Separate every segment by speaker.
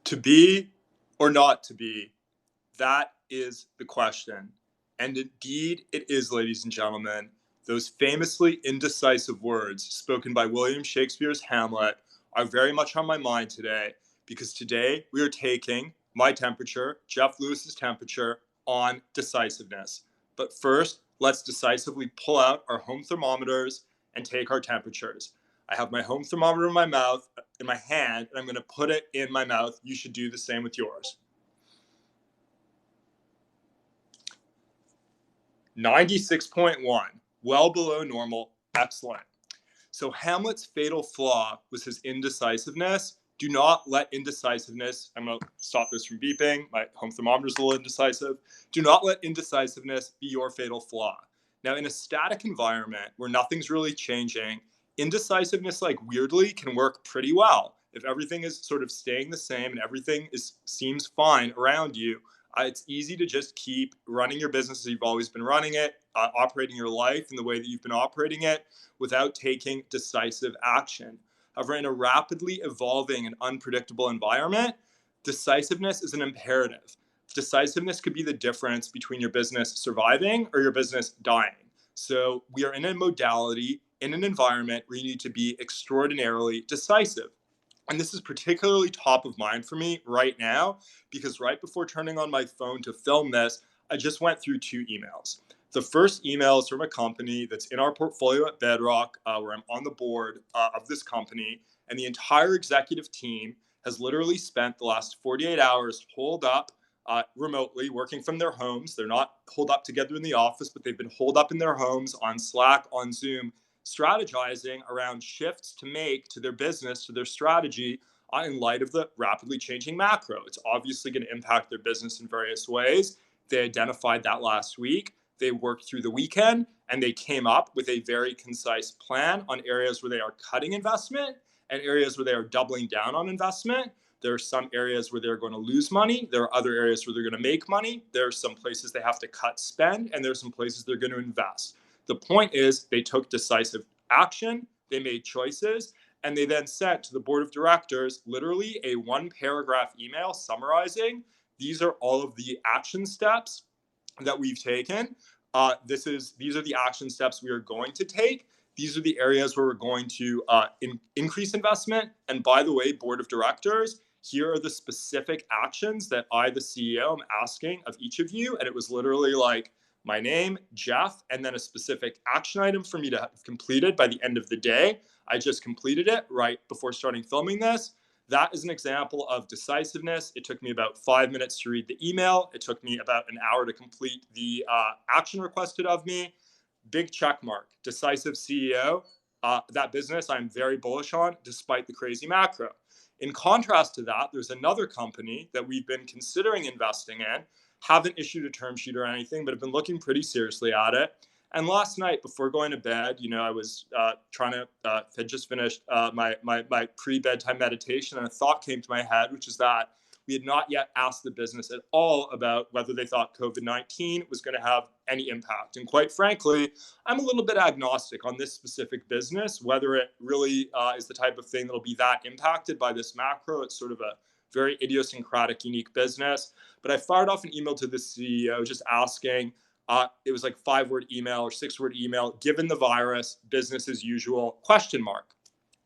Speaker 1: To be or not to be, that is the question. And indeed, it is, ladies and gentlemen. Those famously indecisive words spoken by William Shakespeare's Hamlet are very much on my mind today because today we are taking my temperature, Jeff Lewis's temperature, on decisiveness. But first, let's decisively pull out our home thermometers and take our temperatures. I have my home thermometer in my mouth, in my hand, and I'm going to put it in my mouth. You should do the same with yours. 96.1, well below normal, excellent. So Hamlet's fatal flaw was his indecisiveness. Do not let indecisiveness, I'm going to stop this from beeping, my home thermometer's a little indecisive. Do not let indecisiveness be your fatal flaw. Now, in a static environment where nothing's really changing, indecisiveness, like weirdly, can work pretty well. If everything is sort of staying the same and everything seems fine around you, it's easy to just keep running your business as you've always been running it, operating your life in the way that you've been operating it without taking decisive action. However, in a rapidly evolving and unpredictable environment, decisiveness is an imperative. Decisiveness could be the difference between your business surviving or your business dying. So we are in a modality, in an environment where you need to be extraordinarily decisive. And this is particularly top of mind for me right now because right before turning on my phone to film this, I just went through two emails. The first email is from a company that's in our portfolio at Bedrock, where I'm on the board of this company, and the entire executive team has literally spent the last 48 hours holed up remotely, working from their homes. They're not holed up together in the office, but they've been holed up in their homes on Slack, on Zoom, strategizing around shifts to make to their business, to their strategy in light of the rapidly changing macro. It's obviously going to impact their business in various ways. They identified that last week. They worked through the weekend and they came up with a very concise plan on areas where they are cutting investment and areas where they are doubling down on investment. There are some areas where they're going to lose money. There are other areas where they're going to make money. There are some places they have to cut spend, and there are some places they're going to invest. The point is they took decisive action, they made choices, and they then sent to the board of directors literally a one-paragraph email summarizing these are all of the action steps that we've taken. These are the action steps we are going to take. These are the areas where we're going to increase investment. And by the way, board of directors, here are the specific actions that I, the CEO, am asking of each of you. And it was literally like my name, Jeff, and then a specific action item for me to have completed by the end of the day. I just completed it right before starting filming this. That is an example of decisiveness. It took me about 5 minutes to read the email. It took me about an hour to complete the action requested of me. Big check mark. Decisive CEO. That business I'm very bullish on despite the crazy macro. In contrast to that, there's another company that we've been considering investing in, haven't issued a term sheet or anything, but have been looking pretty seriously at it. And last night, before going to bed, I was had just finished my pre-bedtime meditation, and a thought came to my head, which is that we had not yet asked the business at all about whether they thought COVID-19 was going to have any impact. And quite frankly, I'm a little bit agnostic on this specific business, whether it really is the type of thing that'll be that impacted by this macro. It's sort of a very idiosyncratic, unique business. But I fired off an email to the CEO just asking, it was like 5-word email or 6-word email, given the virus, business as usual, question mark.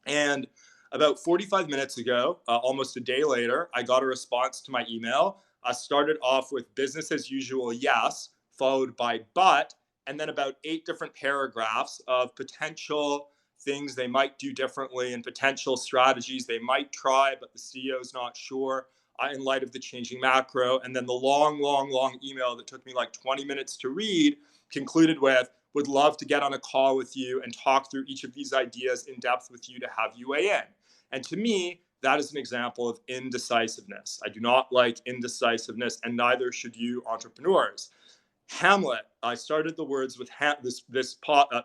Speaker 1: And about 45 minutes ago, almost a day later, I got a response to my email. I started off with business as usual, yes, followed by but, and then about 8 different paragraphs of potential things they might do differently and potential strategies they might try, but the CEO is not sure in light of the changing macro. And then the long, long, long email that took me like 20 minutes to read concluded with, would love to get on a call with you and talk through each of these ideas in depth with you to have you weigh in. And to me, that is an example of indecisiveness. I do not like indecisiveness, and neither should you, entrepreneurs. Hamlet, I started the words with this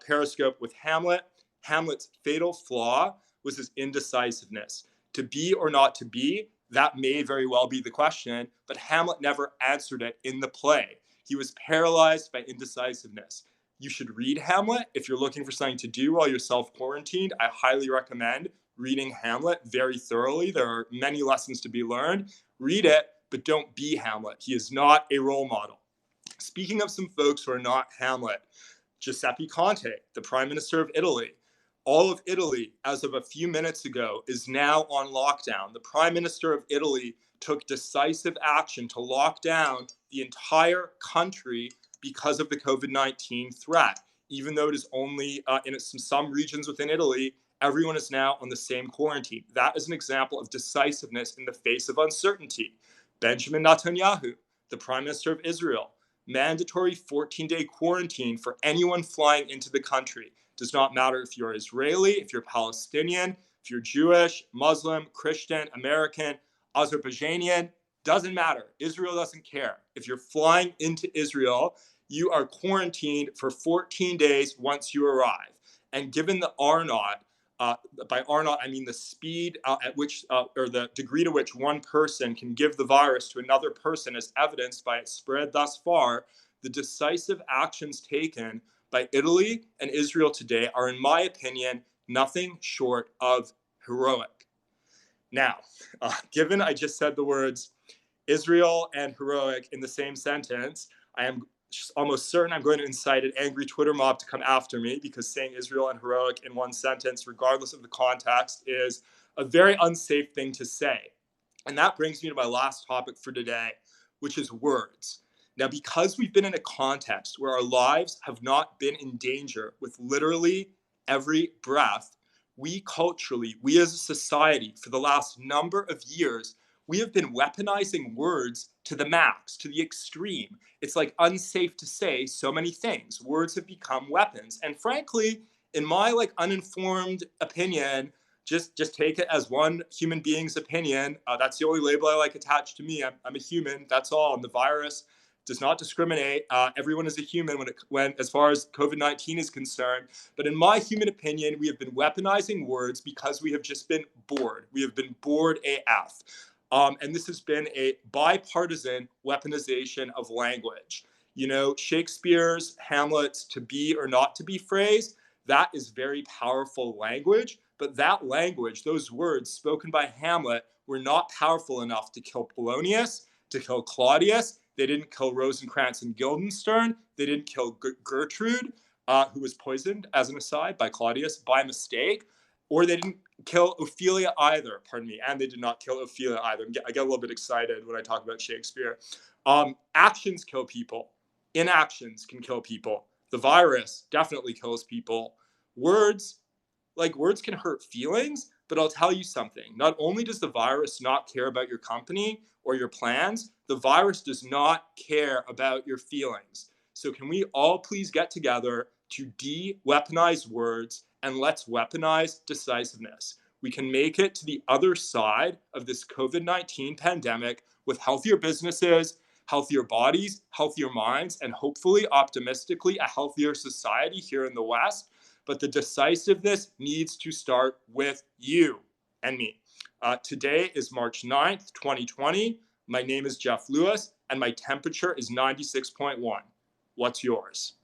Speaker 1: Periscope with Hamlet. Hamlet's fatal flaw was his indecisiveness. To be or not to be, that may very well be the question, but Hamlet never answered it in the play. He was paralyzed by indecisiveness. You should read Hamlet if you're looking for something to do while you're self-quarantined. I highly recommend reading Hamlet very thoroughly. There are many lessons to be learned. Read it, but don't be Hamlet. He is not a role model. Speaking of some folks who are not Hamlet, Giuseppe Conte, the Prime Minister of Italy. All of Italy, as of a few minutes ago, is now on lockdown. The Prime Minister of Italy took decisive action to lock down the entire country because of the COVID-19 threat. Even though it is only in some regions within Italy, everyone is now on the same quarantine. That is an example of decisiveness in the face of uncertainty. Benjamin Netanyahu, the Prime Minister of Israel, mandatory 14-day quarantine for anyone flying into the country. Does not matter if you're Israeli, if you're Palestinian, if you're Jewish, Muslim, Christian, American, Azerbaijanian, doesn't matter. Israel doesn't care. If you're flying into Israel, you are quarantined for 14 days once you arrive. And given the R-naught, by R-naught, I mean the speed at which, or the degree to which one person can give the virus to another person, as evidenced by its spread thus far, the decisive actions taken by Italy and Israel today are, in my opinion, nothing short of heroic. Now, given I just said the words Israel and heroic in the same sentence, I am almost certain I'm going to incite an angry Twitter mob to come after me, because saying Israel and heroic in one sentence, regardless of the context, is a very unsafe thing to say. And that brings me to my last topic for today, which is words. Now, because we've been in a context where our lives have not been in danger with literally every breath, we culturally, we as a society, for the last number of years, we have been weaponizing words to the max, to the extreme. It's like unsafe to say so many things. Words have become weapons. And frankly, in my uninformed opinion, just take it as one human being's opinion. That's the only label I like attached to me. I'm a human, that's all. And the virus does not discriminate. Everyone is a human when as far as COVID-19 is concerned. But in my human opinion, we have been weaponizing words because we have just been bored. We have been bored AF. And this has been a bipartisan weaponization of language. You know, Shakespeare's Hamlet's to be or not to be phrase, that is very powerful language. But that language, those words spoken by Hamlet, were not powerful enough to kill Polonius, to kill Claudius. They didn't kill Rosencrantz and Guildenstern. They didn't kill Gertrude, who was poisoned, as an aside, by Claudius by mistake. Or they didn't kill Ophelia either, pardon me, and they did not kill Ophelia either. I get a little bit excited when I talk about Shakespeare. Actions kill people. Inactions can kill people. The virus definitely kills people. Words can hurt feelings, but I'll tell you something. Not only does the virus not care about your company or your plans, the virus does not care about your feelings. So can we all please get together to de-weaponize words, and let's weaponize decisiveness. We can make it to the other side of this COVID-19 pandemic with healthier businesses, healthier bodies, healthier minds, and hopefully, optimistically, a healthier society here in the West. But the decisiveness needs to start with you and me. Today is March 9th, 2020. My name is Jeff Lewis, and my temperature is 96.1. What's yours?